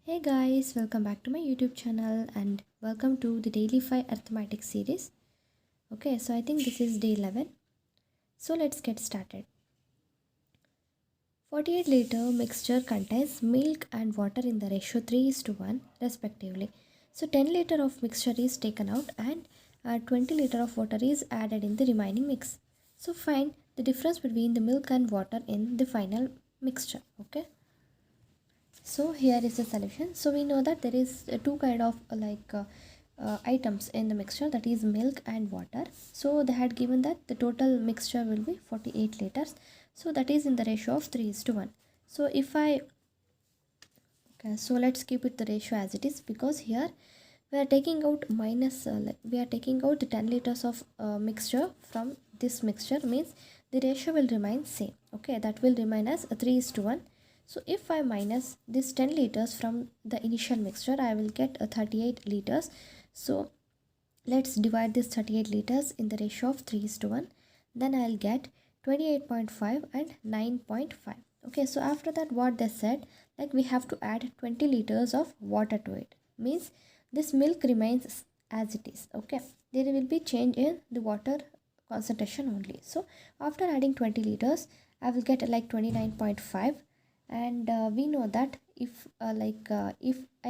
Hey guys, welcome back to my YouTube channel and welcome to the Daily 5 Arithmetic series. Okay, so I think this is day 11. So let's get started. 48-liter mixture contains milk and water in the ratio 3:1 respectively. So 10 liter of mixture is taken out and 20 liter of water is added in the remaining mix. So find the difference between the milk and water in the final mixture. Okay. So here is the solution. So we know that there is two kind of items in the mixture, that is milk and water. So they had given that the total mixture will be 48 liters. So that is in the ratio of 3:1. So if I so let's keep it the ratio as it is, because here we are taking out we are taking out the 10 liters of mixture from this mixture, means the ratio will remain same. Okay, that will remain as 3:1. So if I minus this 10 liters from the initial mixture, I will get a 38 liters. So let's divide this 38 liters in the ratio of 3:1. Then I'll get 28.5 and 9.5. Okay, so after that what they said, like we have to add 20 liters of water to it. Means this milk remains as it is. Okay, there will be change in the water concentration only. So after adding 20 liters, I will get like 29.5. And we know that if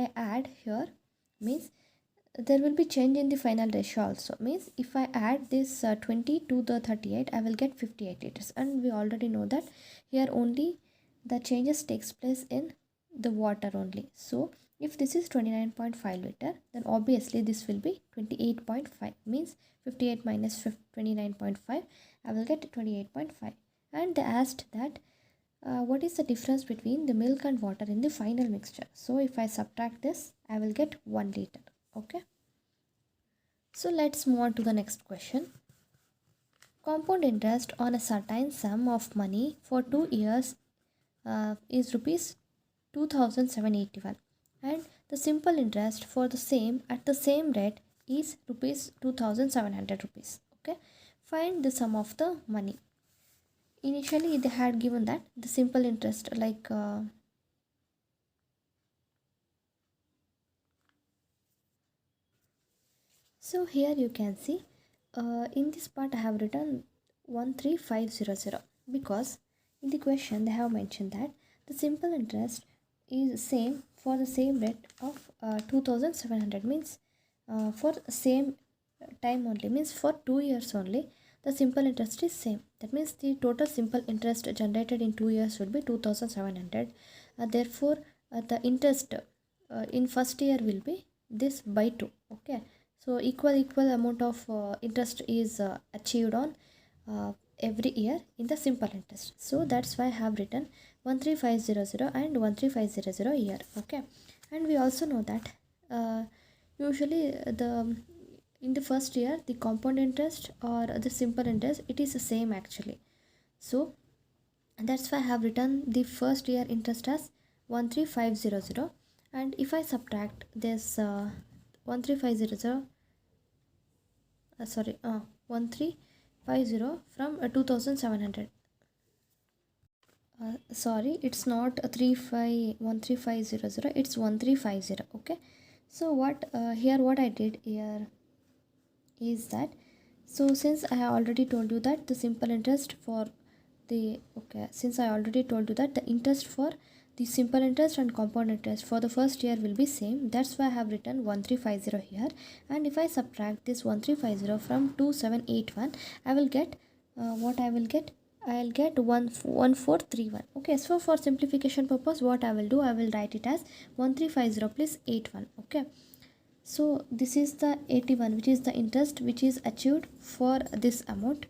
I add here, means there will be change in the final ratio also. Means if I add this 20 to the 38, I will get 58 liters, and we already know that here only the changes takes place in the water only. So if this is 29.5 liter, then obviously this will be 28.5, means 58 minus 29.5, I will get 28.5. And they asked that what is the difference between the milk and water in the final mixture. So if I subtract this, I will get 1 liter. Okay, so let's move on to the next question. Compound interest on a certain sum of money for 2 years is rupees 2781, and the simple interest for the same at the same rate is rupees 2700 rupees. Okay, find the sum of the money. Initially they had given that the simple interest so here you can see in this part I have written 13500, because in the question they have mentioned that the simple interest is same for the same rate of 2700, means for same time only, means for 2 years only the simple interest is same. That means the total simple interest generated in 2 years will be 2700. Therefore the interest in first year will be this by 2. Okay, so equal amount of interest is achieved on every year in the simple interest. So that's why I have written 13500 and 13500 year. Okay, and we also know that usually in the first year the compound interest or the simple interest, it is the same actually. So that's why I have written the first year interest as 13500. And if I subtract this 13500 1350 from 2700, sorry, it's not 1350, it's 1350. Okay, so what here what I did here is that, so since I have already told you that the simple interest for the since I already told you that the interest for the simple interest and compound interest for the first year will be same, that's why I have written 1350 here. And if I subtract this 1350 from 2781, I will get what I will get, I'll get 1431. Okay, so for simplification purpose what I will do, I will write it as 1350 plus 81. Okay, so this is the 81, which is the interest which is achieved for this amount.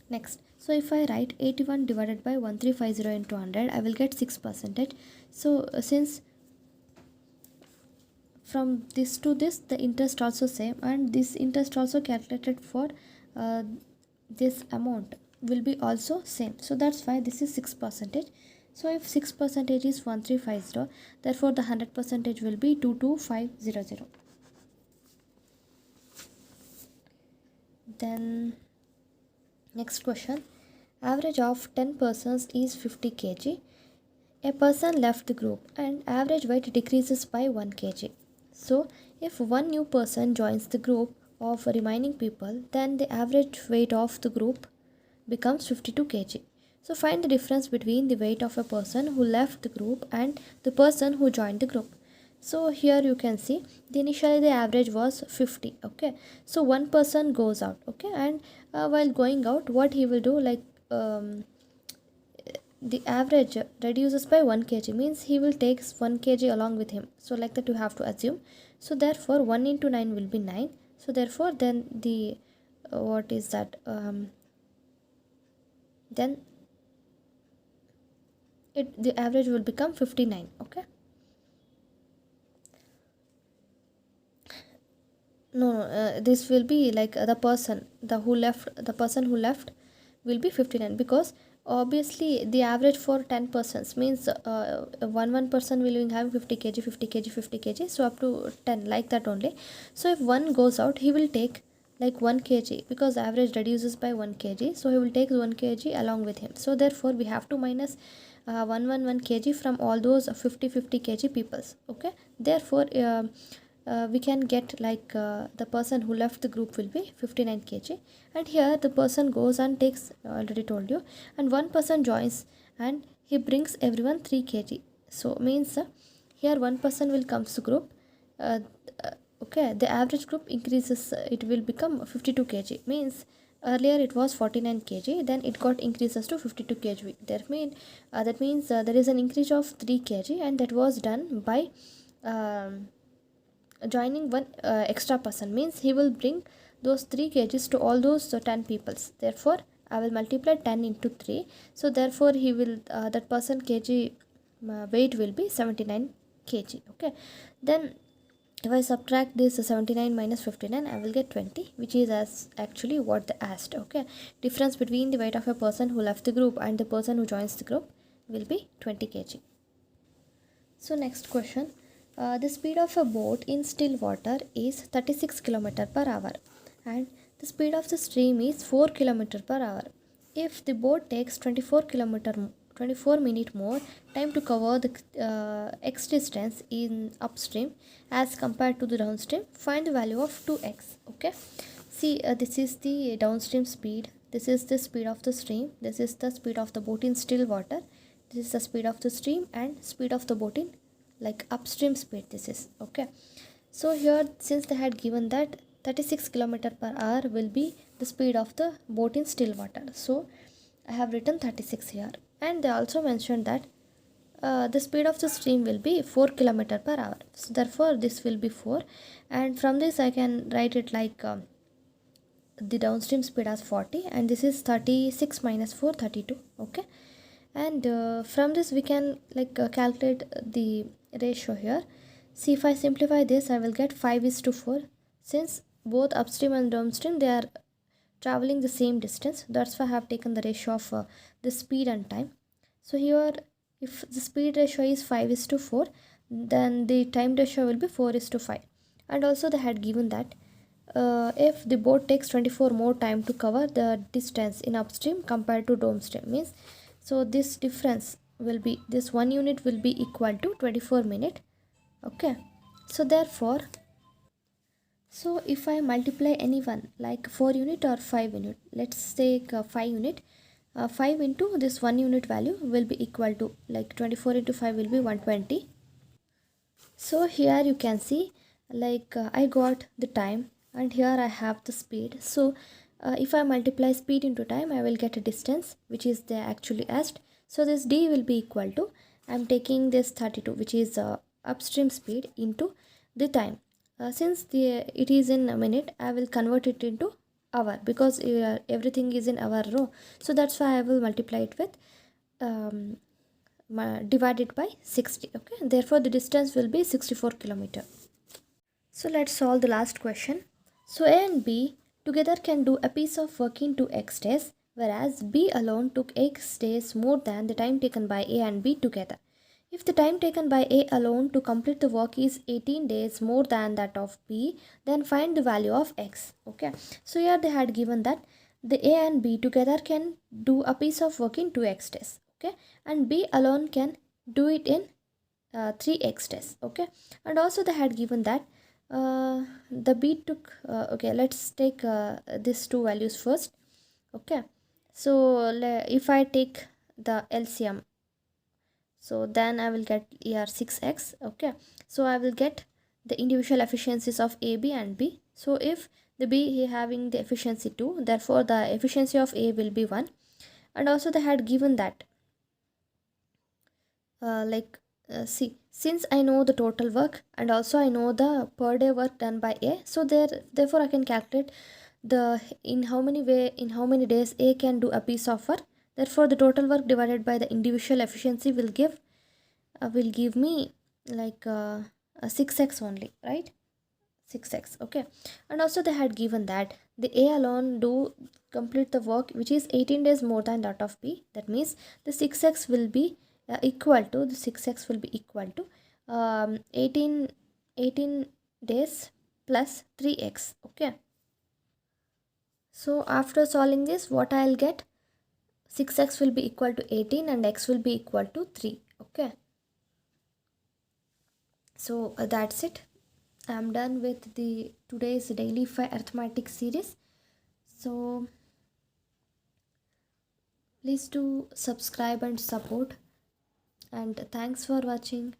Next, so if I write 81 divided by 1350 into 100, I will get 6%. So since from this to this the interest also same, and this interest also calculated for this amount will be also same. So that's why this is 6%. So if 6% is 1350, therefore the 100% will be 22500. Then next question, average of 10 persons is 50 kg. A person left the group and average weight decreases by 1 kg. So if one new person joins the group of remaining people, then the average weight of the group becomes 52 kg. So find the difference between the weight of a person who left the group and the person who joined the group. So here you can see initially the average was 50. Okay, so one person goes out. Okay, and while going out, what he will do, like the average reduces by 1 kg, means he will take 1 kg along with him. So like that you have to assume. So therefore 1 into 9 will be 9. So therefore then the what is that then the average will become 59. Okay, no, this will be like the person who left will be 59, because obviously the average for 10 persons means one person will be having 50 kg 50 kg 50 kg, so up to 10, like that only. So if one goes out, he will take like 1 kg, because average reduces by 1 kg, so he will take 1 kg along with him. So therefore we have to minus 1 kg from all those 50 kg peoples. Okay, therefore we can get like the person who left the group will be 59 kg, and here the person goes and takes, already told you, and one person joins and he brings everyone 3 kg. So means here one person will comes to group. uh, okay, the average group increases, it will become 52 kg, means earlier it was 49 kg, then it got increases to 52 kg. That means there is an increase of 3 kg, and that was done by joining one extra person, means he will bring those 3 kgs to all those 10 peoples. Therefore I will multiply 10 into 3. So therefore he will that person kg weight will be 79 kg. Okay, then if I subtract this 79 minus 59, I will get 20, which is as actually what they asked. Okay, difference between the weight of a person who left the group and the person who joins the group will be 20 kg. So next question, the speed of a boat in still water is 36 km per hour and the speed of the stream is 4 km per hour. If the boat takes 24 minute more time to cover the x distance in upstream as compared to the downstream, find the value of 2x. Okay, see, this is the downstream speed, this is the speed of the stream, this is the speed of the boat in still water, this is the speed of the stream, and speed of the boat in like upstream speed this is. Okay, so here since they had given that 36 km per hour will be the speed of the boat in still water, so I have written 36 here. And they also mentioned that the speed of the stream will be 4 km per hour, so therefore this will be 4, and from this I can write it like the downstream speed as 40, and this is 36 minus 4 32. Okay, and from this we can like calculate the ratio here. See, if I simplify this, I will get 5:4, since both upstream and downstream they are traveling the same distance, that's why I have taken the ratio of the speed and time. So here if the speed ratio is 5:4, then the time ratio will be 4:5. And also they had given that if the boat takes 24 more time to cover the distance in upstream compared to downstream, means so this difference will be, this 1 unit will be equal to 24 minute. Okay, so therefore, so if I multiply any one like 4 unit or 5 unit, let's take 5 unit, 5 into this 1 unit value will be equal to like 24 into 5 will be 120. So here you can see like I got the time and here I have the speed. So if I multiply speed into time, I will get a distance which is they actually asked. So this d will be equal to, I am taking this 32 which is upstream speed into the time. Since it is in a minute, I will convert it into hour, because everything is in hour row. So that's why I will multiply it with divided by 60. Okay, therefore the distance will be 64 km. So let's solve the last question. So A and B together can do a piece of work in 2x days, whereas B alone took x days more than the time taken by A and B together. If the time taken by A alone to complete the work is 18 days more than that of B, then find the value of x. Okay, so here they had given that the A and B together can do a piece of work in 2x days. Okay, and B alone can do it in 3x days. Okay, and also they had given that the b took okay, let's take these two values first. Okay, so if I take the LCM, so then I will get here 6x. Okay, so I will get the individual efficiencies of a, b and b. So if the b having the efficiency 2, therefore the efficiency of a will be 1. And also they had given that see, since I know the total work and also I know the per day work done by a, so therefore I can calculate the in how many days a can do a piece of work. Therefore the total work divided by the individual efficiency will give me like a 6x only, right? 6x. Okay, and also they had given that the a alone do complete the work which is 18 days more than that of b. That means the 6x will be equal to 18 days plus 3x. Okay, so after solving this, what I'll get, 6x will be equal to 18 and x will be equal to 3. Okay, so that's it. I'm done with the today's daily arithmetic series. So please do subscribe and support, and thanks for watching.